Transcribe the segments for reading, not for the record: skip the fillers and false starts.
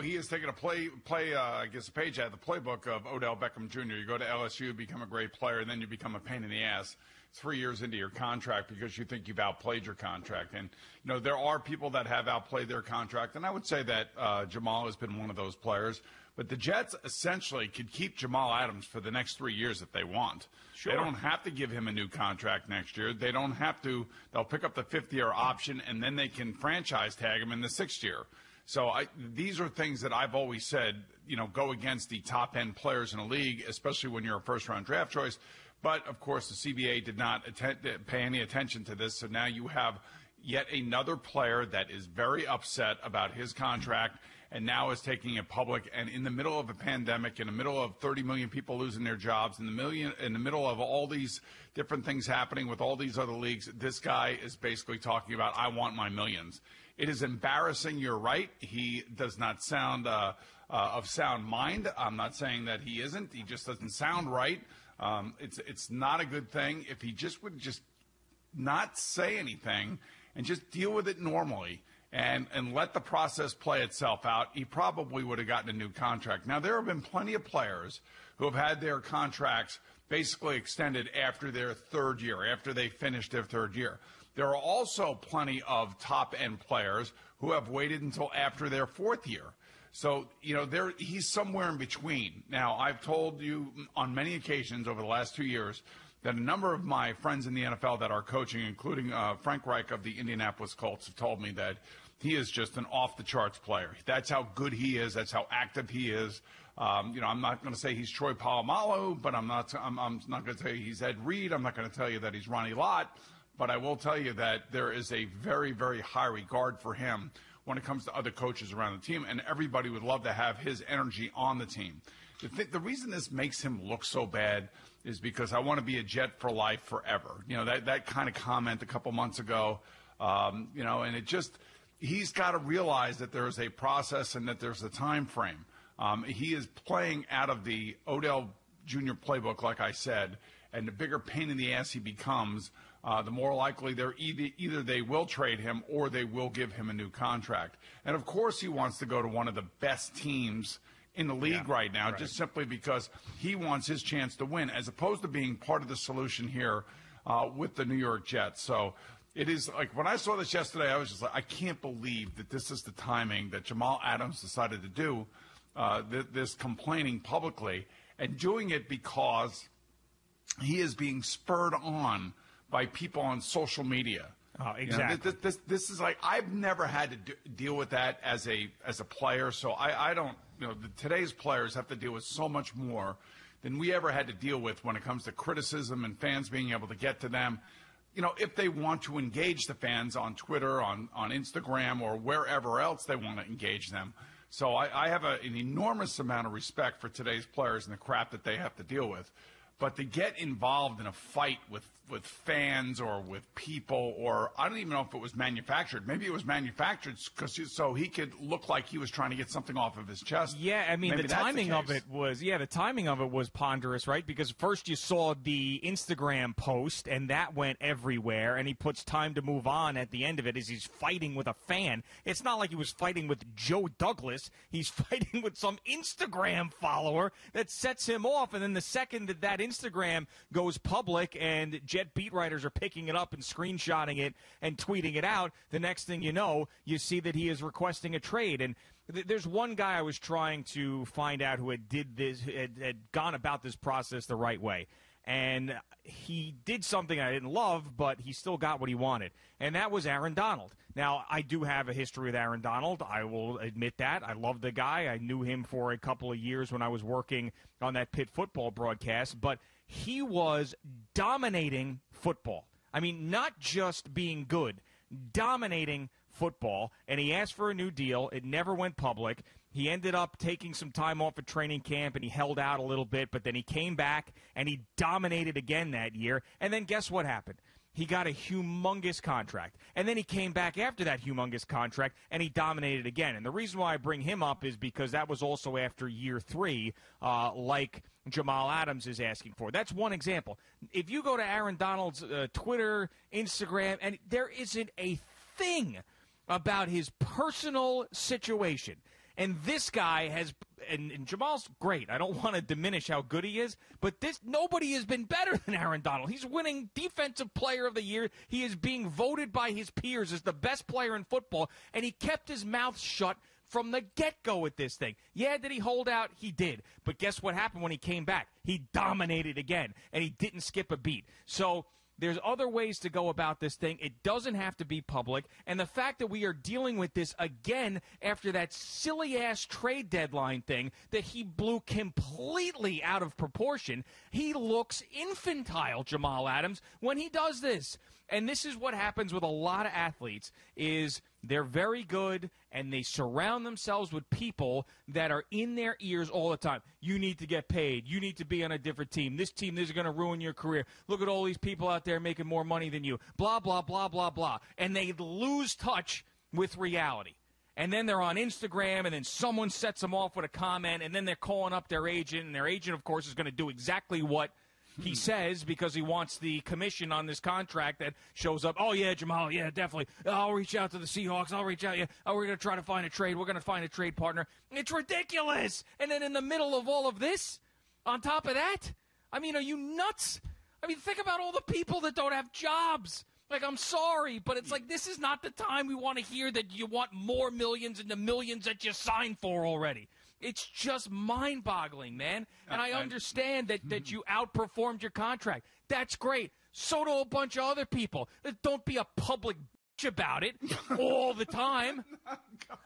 He is taking a page out of the playbook of Odell Beckham Jr. You go to LSU, become a great player, and then you become a pain in the ass 3 years into your contract because you think you've outplayed your contract. And, there are people that have outplayed their contract, and I would say that Jamal has been one of those players. But the Jets essentially could keep Jamal Adams for the next 3 years if they want. Sure. They don't have to give him a new contract next year. They don't have to. They'll pick up the fifth-year option, and then they can franchise tag him in the sixth year. So these are things that I've always said, go against the top-end players in the league, especially when you're a first-round draft choice. But, of course, the CBA did not pay any attention to this. So now you have yet another player that is very upset about his contract and now is taking it public. And in the middle of a pandemic, in the middle of 30 million people losing their jobs, in the middle of all these different things happening with all these other leagues, this guy is basically talking about, I want my millions. It is embarrassing. You're right. He does not sound of sound mind. I'm not saying that he isn't. He just doesn't sound right. It's not a good thing. If he just would just not say anything and just deal with it normally and let the process play itself out, he probably would have gotten a new contract. Now, there have been plenty of players who have had their contracts basically extended after their third year, after they finished their third year. There are also plenty of top-end players who have waited until after their fourth year. So, he's somewhere in between. Now, I've told you on many occasions over the last 2 years that a number of my friends in the NFL that are coaching, including Frank Reich of the Indianapolis Colts, have told me that he is just an off-the-charts player. That's how good he is. That's how active he is. I'm not going to say he's Troy Polamalu, but I'm not going to tell you he's Ed Reed. I'm not going to tell you that he's Ronnie Lott. But I will tell you that there is a very, very high regard for him when it comes to other coaches around the team, and everybody would love to have his energy on the team. The reason this makes him look so bad is because I want to be a Jet for life forever. That kind of comment a couple months ago, and it just – he's got to realize that there is a process and that there's a time frame. He is playing out of the Odell Jr. playbook, like I said, and the bigger pain in the ass he becomes, the more likely they're either they will trade him or they will give him a new contract. And, of course, he wants to go to one of the best teams in the league right now, just simply because he wants his chance to win, as opposed to being part of the solution here with the New York Jets. So it is like when I saw this yesterday, I was just like, I can't believe that this is the timing that Jamal Adams decided to do this complaining publicly, and doing it because he is being spurred on by people on social media. Oh, exactly. This is like, I've never had to deal with that as a player, so I don't. Today's players have to deal with so much more than we ever had to deal with when it comes to criticism and fans being able to get to them. If they want to engage the fans on Twitter, on Instagram, or wherever else they want to engage them. So I have an enormous amount of respect for today's players and the crap that they have to deal with. But to get involved in a fight with fans or with people, or I don't even know if it was manufactured. Maybe it was manufactured so he could look like he was trying to get something off of his chest. Yeah, I mean, the timing of it was ponderous, right? Because first you saw the Instagram post, and that went everywhere, and he puts time to move on at the end of it as he's fighting with a fan. It's not like he was fighting with Joe Douglas. He's fighting with some Instagram follower that sets him off, and then the second that Instagram goes public and Jet beat writers are picking it up and screenshotting it and tweeting it out, the next thing you know, you see that he is requesting a trade. And there's one guy I was trying to find out who had gone about this process the right way. And he did something I didn't love, but he still got what he wanted. And that was Aaron Donald. Now, I do have a history with Aaron Donald. I will admit that. I love the guy. I knew him for a couple of years when I was working on that Pitt football broadcast. But he was dominating football. I mean, not just being good, dominating football. And he asked for a new deal. It never went public. He ended up taking some time off at training camp, and he held out a little bit, but then he came back, and he dominated again that year. And then guess what happened? He got a humongous contract. And then he came back after that humongous contract, and he dominated again. And the reason why I bring him up is because that was also after year 3, like Jamal Adams is asking for. That's one example. If you go to Aaron Donald's Twitter, Instagram, and there isn't a thing about his personal situation. And this guy has – and Jamal's great. I don't want to diminish how good he is, but nobody has been better than Aaron Donald. He's winning Defensive Player of the Year. He is being voted by his peers as the best player in football, and he kept his mouth shut from the get-go with this thing. Yeah, did he hold out? He did. But guess what happened when he came back? He dominated again, and he didn't skip a beat. So – there's other ways to go about this thing. It doesn't have to be public. And the fact that we are dealing with this again after that silly-ass trade deadline thing that he blew completely out of proportion, he looks infantile, Jamal Adams, when he does this. And this is what happens with a lot of athletes is they're very good and they surround themselves with people that are in their ears all the time. You need to get paid. You need to be on a different team. This team is going to ruin your career. Look at all these people out there making more money than you. Blah, blah, blah, blah, blah. And they lose touch with reality. And then they're on Instagram, and then someone sets them off with a comment, and then they're calling up their agent, and their agent, of course, is going to do exactly what he says because he wants the commission on this contract that shows up. Oh, yeah, Jamal, yeah, definitely. I'll reach out to the Seahawks. I'll reach out. Yeah. Oh, we're going to try to find a trade. We're going to find a trade partner. It's ridiculous. And then in the middle of all of this, on top of that, I mean, are you nuts? I mean, think about all the people that don't have jobs. Like, I'm sorry, but it's like this is not the time we want to hear that you want more millions and the millions that you signed for already. It's just mind-boggling, man. And I understand that you outperformed your contract. That's great. So do a bunch of other people. Don't be a public bitch about it all the time.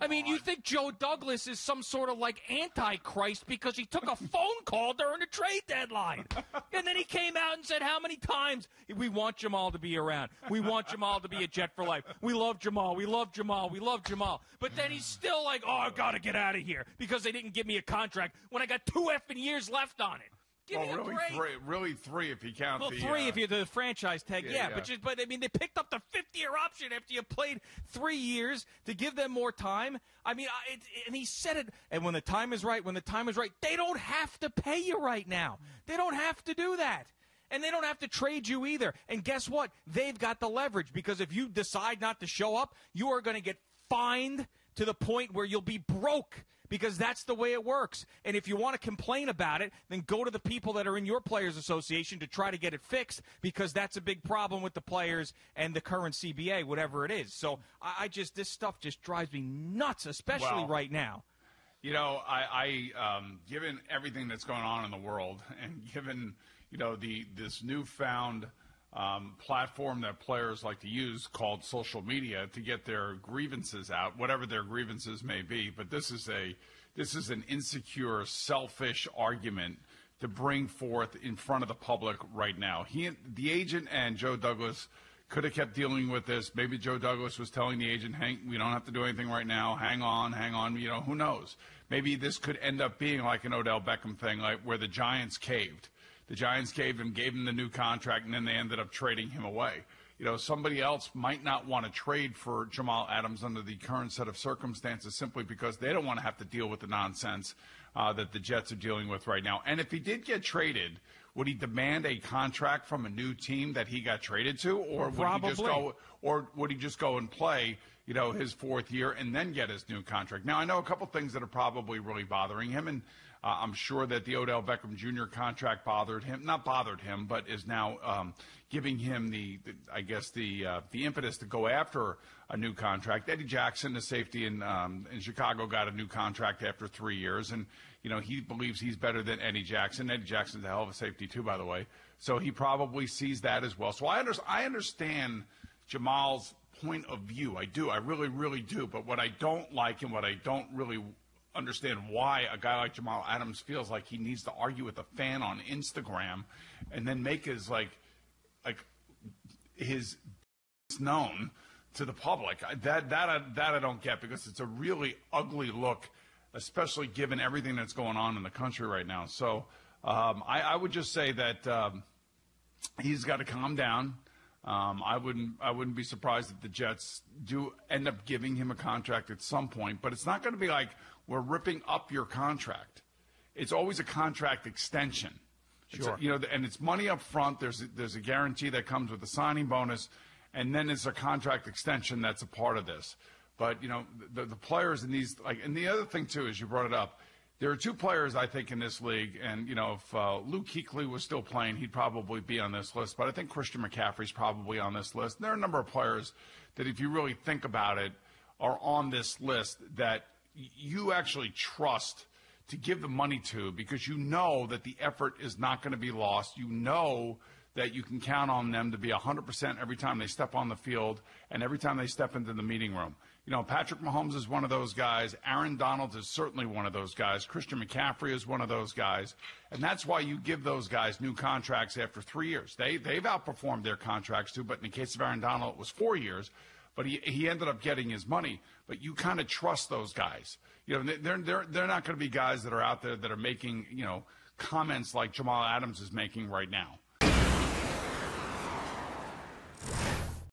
I mean, you think Joe Douglas is some sort of like antichrist because he took a phone call during the trade deadline. And then he came out and said how many times we want Jamal to be around. We want Jamal to be a Jet for life. We love Jamal. We love Jamal. We love Jamal. But then he's still like, oh, I got to get out of here because they didn't give me a contract when I got 2 effing years left on it. Really three if you count the... Well, three if you're the franchise tag, yeah. But I mean, they picked up the 50-year option after you played 3 years to give them more time. I mean, and he said it, and when the time is right, they don't have to pay you right now. They don't have to do that. And they don't have to trade you either. And guess what? They've got the leverage because if you decide not to show up, you are going to get fined to the point where you'll be broke. Because that's the way it works. And if you want to complain about it, then go to the people that are in your Players Association to try to get it fixed because that's a big problem with the players and the current CBA, whatever it is. So this stuff just drives me nuts, especially right now. You know, given everything that's going on in the world and given, you know, this newfound platform that players like to use called social media to get their grievances out, whatever their grievances may be. But this is an insecure, selfish argument to bring forth in front of the public right now. The agent and Joe Douglas could have kept dealing with this. Maybe Joe Douglas was telling the agent, Hank, we don't have to do anything right now. Hang on. You know, who knows? Maybe this could end up being like an Odell Beckham thing, like where the Giants caved. The Giants gave him the new contract, and then they ended up trading him away. You know, somebody else might not want to trade for Jamal Adams under the current set of circumstances simply because they don't want to have to deal with the nonsense that the Jets are dealing with right now. And if he did get traded, would he demand a contract from a new team that he got traded to, or would he just go and play, you know, his 4th year and then get his new contract? Now, I know a couple things that are probably really bothering him, and I'm sure that the Odell Beckham Jr. contract not bothered him, but is now giving him the impetus to go after a new contract. Eddie Jackson, the safety in Chicago, got a new contract after 3 years, and you know he believes he's better than Eddie Jackson. Eddie Jackson's a hell of a safety too, by the way. So he probably sees that as well. So I understand Jamal's point of view. I do. I really, really do. But what I don't like and what I don't really understand why a guy like Jamal Adams feels like he needs to argue with a fan on Instagram and then make his his known to the public. That I don't get, because it's a really ugly look, especially given everything that's going on in the country right now. So I would just say that he's got to calm down. I wouldn't be surprised if the Jets do end up giving him a contract at some point, but it's not going to be like we're ripping up your contract. It's always a contract extension. Sure. And it's money up front. There's a guarantee that comes with the signing bonus, and then it's a contract extension that's a part of this. But, the players in these, and the other thing, too, is you brought it up. There are two players, I think, in this league, and, if Luke Kuechly was still playing, he'd probably be on this list. But I think Christian McCaffrey's probably on this list. And there are a number of players that, if you really think about it, are on this list that you actually trust to give the money to because you know that the effort is not going to be lost. You know that you can count on them to be 100% every time they step on the field and every time they step into the meeting room. Patrick Mahomes is one of those guys. Aaron Donald is certainly one of those guys. Christian McCaffrey is one of those guys. And that's why you give those guys new contracts after 3 years. They've outperformed their contracts, too, but in the case of Aaron Donald, it was 4 years. But he ended up getting his money. But you kind of trust those guys. They're not going to be guys that are out there that are making, comments like Jamal Adams is making right now.